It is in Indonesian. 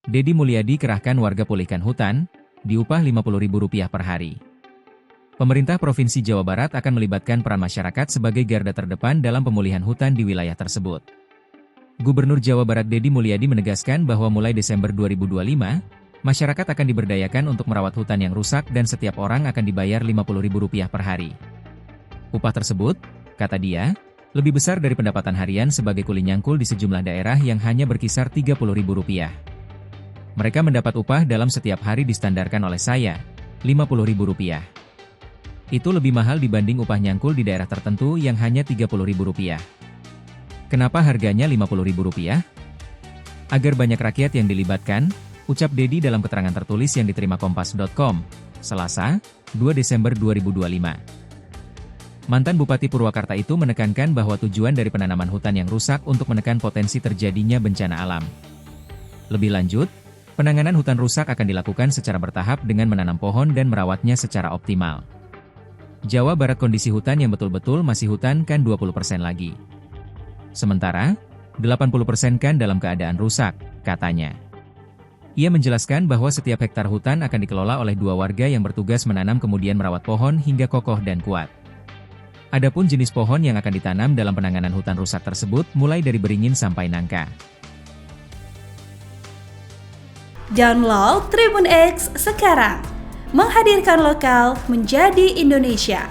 Deddy Mulyadi kerahkan warga pulihkan hutan, diupah Rp50.000 per hari. Pemerintah Provinsi Jawa Barat akan melibatkan peran masyarakat sebagai garda terdepan dalam pemulihan hutan di wilayah tersebut. Gubernur Jawa Barat Deddy Mulyadi menegaskan bahwa mulai Desember 2025, masyarakat akan diberdayakan untuk merawat hutan yang rusak dan setiap orang akan dibayar Rp50.000 per hari. Upah tersebut, kata dia, lebih besar dari pendapatan harian sebagai kuli nyangkul di sejumlah daerah yang hanya berkisar Rp30.000. Mereka mendapat upah dalam setiap hari distandarkan oleh saya, Rp50.000. Itu lebih mahal dibanding upah nyangkul di daerah tertentu yang hanya Rp30.000. Kenapa harganya Rp50.000? Agar banyak rakyat yang dilibatkan, ucap Deddy dalam keterangan tertulis yang diterima Kompas.com, Selasa, 2 Desember 2025. Mantan Bupati Purwakarta itu menekankan bahwa tujuan dari penanaman hutan yang rusak untuk menekan potensi terjadinya bencana alam. Lebih lanjut, penanganan hutan rusak akan dilakukan secara bertahap dengan menanam pohon dan merawatnya secara optimal. Jawa Barat kondisi hutan yang betul-betul masih hutan kan 20% lagi. Sementara, 80% kan dalam keadaan rusak, katanya. Ia menjelaskan bahwa setiap hektar hutan akan dikelola oleh 2 warga yang bertugas menanam kemudian merawat pohon hingga kokoh dan kuat. Adapun jenis pohon yang akan ditanam dalam penanganan hutan rusak tersebut mulai dari beringin sampai nangka. Download Tribun X sekarang, menghadirkan lokal menjadi Indonesia.